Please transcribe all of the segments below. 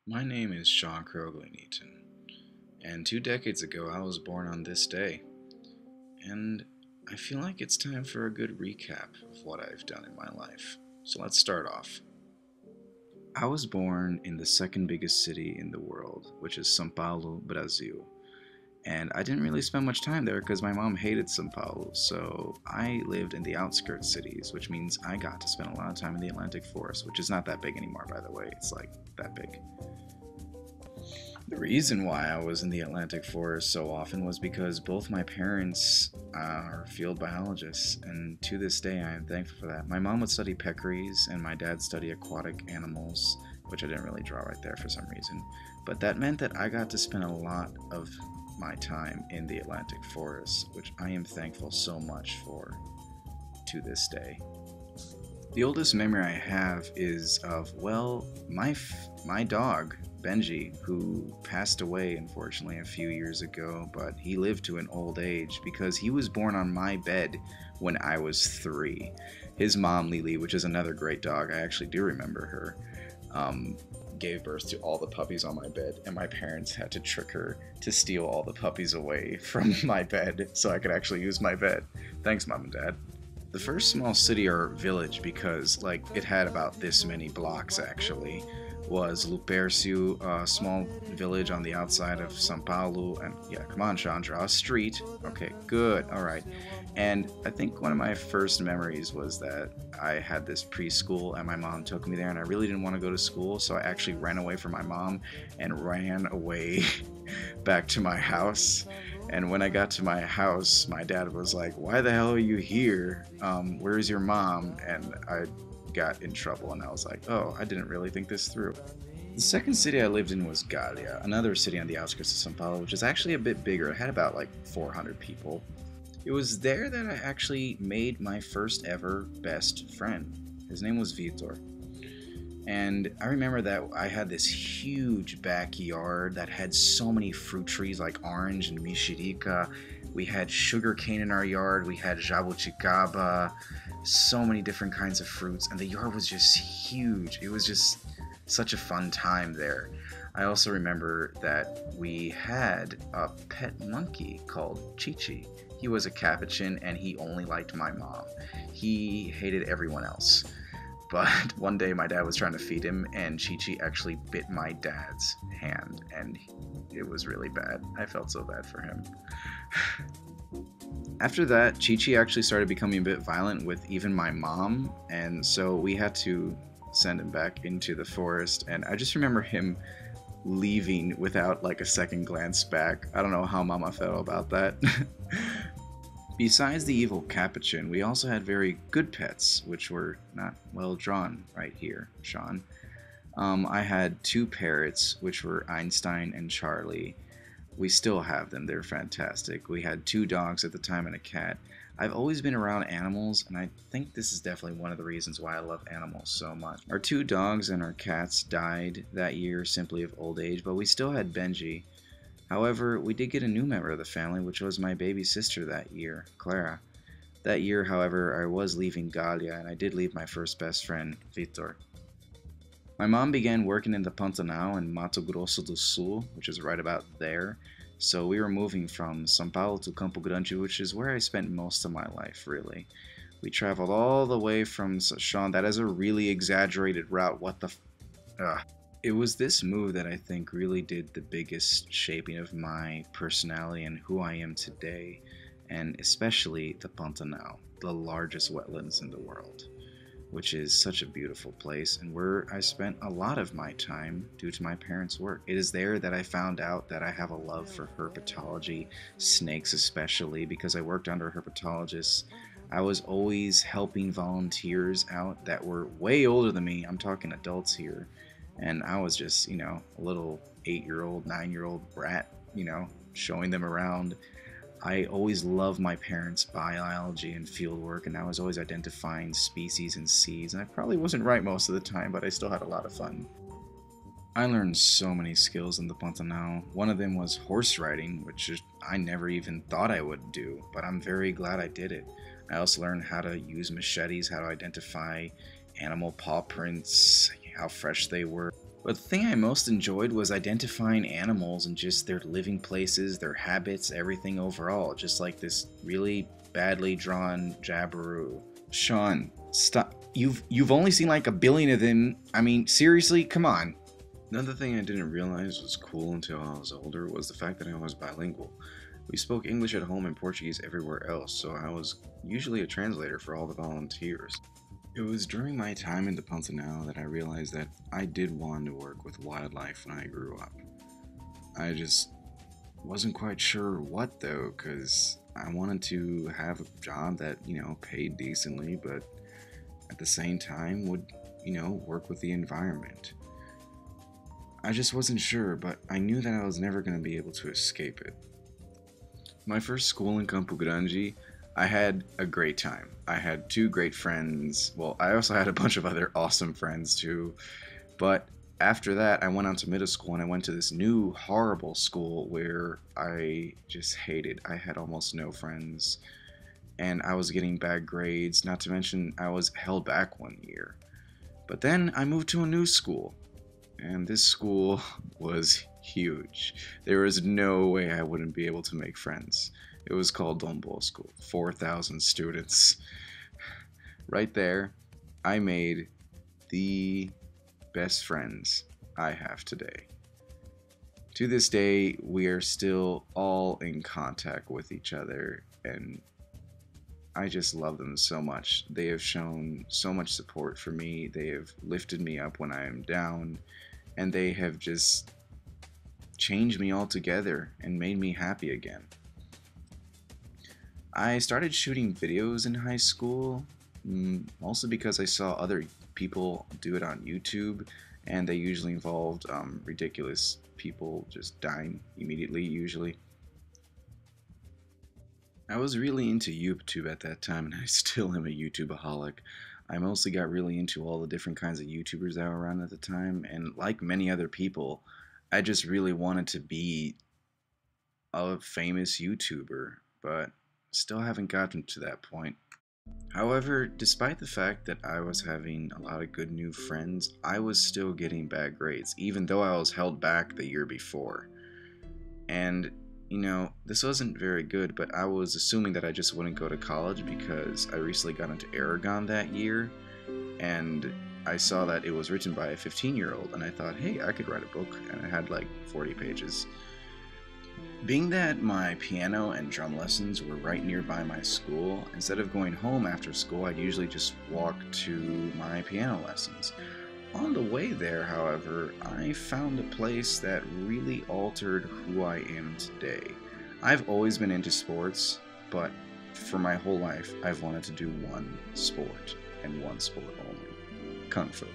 My name is Keuroghlian-Eaton, and 2 decades ago I was born on this day, and I feel like it's time for a good recap of what I've done in my life. So let's start off. I was born in the second biggest city in the world, which is São Paulo, Brazil. And I didn't really spend much time there because my mom hated São Paulo, so I lived in the outskirts cities, which means I got to spend a lot of time in the Atlantic forest, which is not that big anymore, by the way. It's like that big. The reason why I was in the Atlantic forest so often was because both my parents are field biologists, and to this day I am thankful for that. My mom would study peccaries, and my dad study aquatic animals, which I didn't really draw right there for some reason. But that meant that I got to spend a lot of my time in the Atlantic forest, which I am thankful so much for to this day. The oldest memory I have is of, well, my dog, Benji, who passed away unfortunately a few years ago, but he lived to an old age because he was born on my bed when I was 3. His mom, Lily, which is another great dog, I actually do remember her, gave birth to all the puppies on my bed, and my parents had to trick her to steal all the puppies away from my bed so I could actually use my bed. Thanks, Mom and Dad. The first small city or village, because it had about this many blocks actually, was Lupercio, a small village on the outside of São Paulo. And yeah, come on, Sean, draw a street. Okay, good, all right. And I think one of my first memories was that I had this preschool and my mom took me there, and I really didn't want to go to school, so I actually ran away from my mom and ran away back to my house. And when I got to my house, my dad was like, "Why the hell are you here? Where's your mom?" And I got in trouble, and I was like, "Oh, I didn't really think this through." The second city I lived in was Gallia, another city on the outskirts of São Paulo, which is actually a bit bigger. It had about 400 people. It was there that I actually made my first ever best friend. His name was Vitor. And I remember that I had this huge backyard that had so many fruit trees like orange and mexerica. We had sugar cane in our yard. We had jabuticaba, so many different kinds of fruits. And the yard was just huge. It was just such a fun time there. I also remember that we had a pet monkey called Chi-Chi. He was a capuchin and he only liked my mom. He hated everyone else. But one day my dad was trying to feed him, and Chi-Chi actually bit my dad's hand, and it was really bad. I felt so bad for him. After that, Chi-Chi actually started becoming a bit violent with even my mom, and so we had to send him back into the forest, and I just remember him leaving without a second glance back. I don't know how Mama felt about that. Besides the evil capuchin, we also had very good pets, which were not well drawn right here, Sean. I had 2 parrots, which were Einstein and Charlie. We still have them, they're fantastic. We had 2 dogs at the time and a cat. I've always been around animals, and I think this is definitely one of the reasons why I love animals so much. Our 2 dogs and our cats died that year simply of old age, but we still had Benji. However, we did get a new member of the family, which was my baby sister that year, Clara. That year, however, I was leaving Gallia, and I did leave my first best friend, Vitor. My mom began working in the Pantanal in Mato Grosso do Sul, which is right about there. So we were moving from São Paulo to Campo Grande, which is where I spent most of my life, really. We traveled all the way from Sean. That is a really exaggerated route. What the It was this move that I think really did the biggest shaping of my personality and who I am today, and especially the Pantanal, the largest wetlands in the world, which is such a beautiful place and where I spent a lot of my time due to my parents' work. It is there that I found out that I have a love for herpetology, snakes especially, because I worked under herpetologists. I was always helping volunteers out that were way older than me. I'm talking adults here. And I was just, a little 8-year-old, 9-year-old brat, showing them around. I always loved my parents' biology and field work, and I was always identifying species and seeds. And I probably wasn't right most of the time, but I still had a lot of fun. I learned so many skills in the Pantanal. One of them was horse riding, which I never even thought I would do, but I'm very glad I did it. I also learned how to use machetes, how to identify animal paw prints, how fresh they were. But the thing I most enjoyed was identifying animals and just their living places, their habits, everything overall, just like this really badly drawn Jabiru. Sean, stop. You've only seen like a billion of them. I mean, seriously, come on. Another thing I didn't realize was cool until I was older was the fact that I was bilingual. We spoke English at home and Portuguese everywhere else, so I was usually a translator for all the volunteers. It was during my time in the Pantanal that I realized that I did want to work with wildlife when I grew up. I just wasn't quite sure what though, because I wanted to have a job that, paid decently, but at the same time would, work with the environment. I just wasn't sure, but I knew that I was never going to be able to escape it. My first school in Campo Grande, I had a great time. I had 2 great friends. Well, I also had a bunch of other awesome friends too. But after that, I went on to middle school and I went to this new horrible school where I just hated. I had almost no friends and I was getting bad grades, not to mention I was held back 1 year. But then I moved to a new school and this school was huge. There was no way I wouldn't be able to make friends. It was called Don Bosco, 4,000 students. Right there, I made the best friends I have today. To this day, we are still all in contact with each other, and I just love them so much. They have shown so much support for me. They have lifted me up when I am down, and they have just changed me altogether and made me happy again. I started shooting videos in high school, mostly because I saw other people do it on YouTube, and they usually involved ridiculous people just dying immediately, usually. I was really into YouTube at that time, and I still am a YouTubeaholic. I mostly got really into all the different kinds of YouTubers that were around at the time, and like many other people, I just really wanted to be a famous YouTuber, but still haven't gotten to that point. However, despite the fact that I was having a lot of good new friends, I was still getting bad grades, even though I was held back the year before. And, this wasn't very good, but I was assuming that I just wouldn't go to college because I recently got into Aragon that year, and I saw that it was written by a 15-year-old, and I thought, hey, I could write a book, and it had like 40 pages. Being that my piano and drum lessons were right nearby my school, instead of going home after school, I'd usually just walk to my piano lessons. On the way there, however, I found a place that really altered who I am today. I've always been into sports, but for my whole life, I've wanted to do one sport, and one sport only: Kung Fu.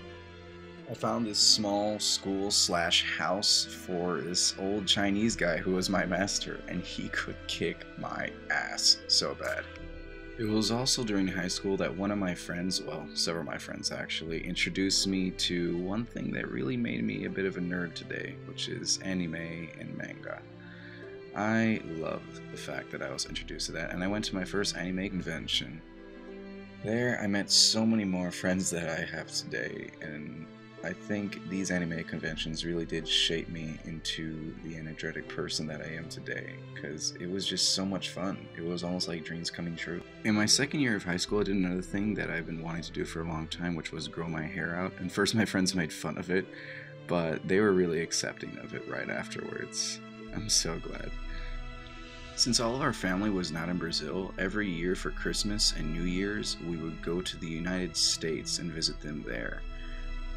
I found this small school/house for this old Chinese guy who was my master, and he could kick my ass so bad. It was also during high school that one of my friends, well, several of my friends actually, introduced me to one thing that really made me a bit of a nerd today, which is anime and manga. I loved the fact that I was introduced to that, and I went to my first anime convention. There, I met so many more friends that I have today, and I think these anime conventions really did shape me into the energetic person that I am today, because it was just so much fun. It was almost like dreams coming true. In my second year of high school, I did another thing that I've been wanting to do for a long time, which was grow my hair out. And first my friends made fun of it, but they were really accepting of it right afterwards. I'm so glad. Since all of our family was not in Brazil, every year for Christmas and New Year's, we would go to the United States and visit them there.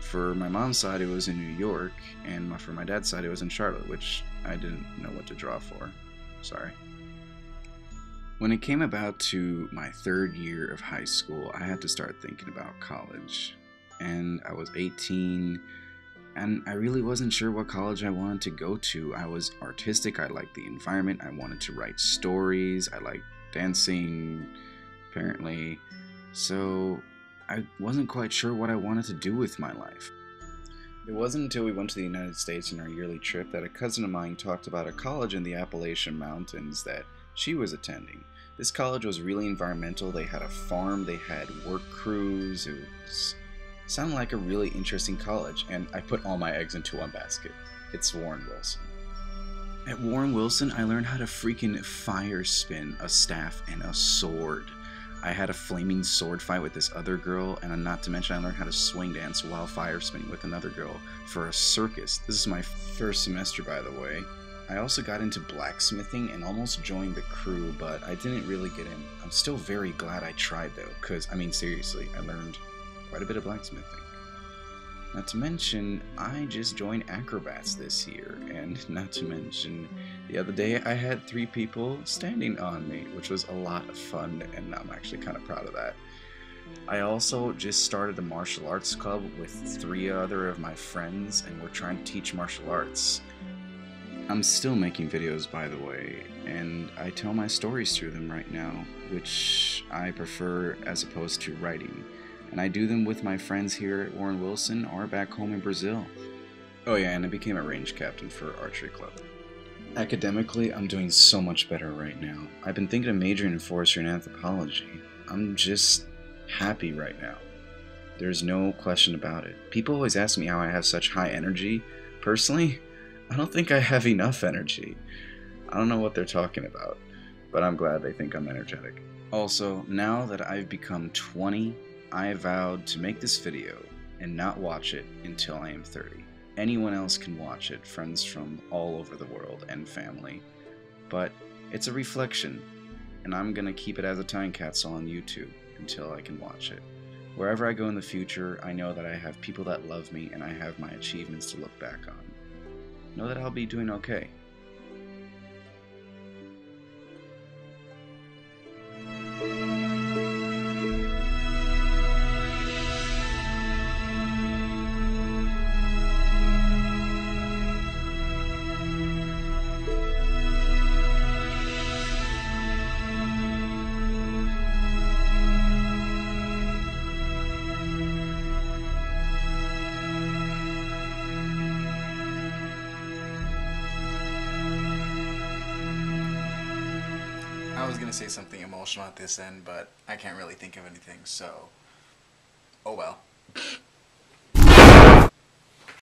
For my mom's side, it was in New York, and for my dad's side, it was in Charlotte, which I didn't know what to draw for. Sorry. When it came about to my third year of high school, I had to start thinking about college. And I was 18, and I really wasn't sure what college I wanted to go to. I was artistic, I liked the environment, I wanted to write stories, I liked dancing, apparently. So I wasn't quite sure what I wanted to do with my life. It wasn't until we went to the United States on our yearly trip that a cousin of mine talked about a college in the Appalachian Mountains that she was attending. This college was really environmental. They had a farm, they had work crews, it was Sounded like a really interesting college, and I put all my eggs into one basket. It's Warren Wilson. At Warren Wilson, I learned how to freaking fire spin a staff and a sword. I had a flaming sword fight with this other girl, and not to mention I learned how to swing dance while fire spinning with another girl for a circus. This is my first semester, by the way. I also got into blacksmithing and almost joined the crew, but I didn't really get in. I'm still very glad I tried though, because, I mean seriously, I learned quite a bit of blacksmithing. Not to mention, I just joined acrobats this year, and not to mention, the other day I had 3 people standing on me, which was a lot of fun, and I'm actually kind of proud of that. I also just started a martial arts club with 3 other of my friends, and we're trying to teach martial arts. I'm still making videos, by the way, and I tell my stories through them right now, which I prefer as opposed to writing. And I do them with my friends here at Warren Wilson or back home in Brazil. Oh yeah, and I became a range captain for archery club. Academically, I'm doing so much better right now. I've been thinking of majoring in forestry and anthropology. I'm just happy right now. There's no question about it. People always ask me how I have such high energy. Personally, I don't think I have enough energy. I don't know what they're talking about, but I'm glad they think I'm energetic. Also, now that I've become 20, I vowed to make this video and not watch it until I am 30. Anyone else can watch it, friends from all over the world and family. But it's a reflection, and I'm gonna keep it as a time capsule on YouTube until I can watch it. Wherever I go in the future, I know that I have people that love me and I have my achievements to look back on. Know that I'll be doing okay. I was gonna say something emotional at this end, but I can't really think of anything, so oh well.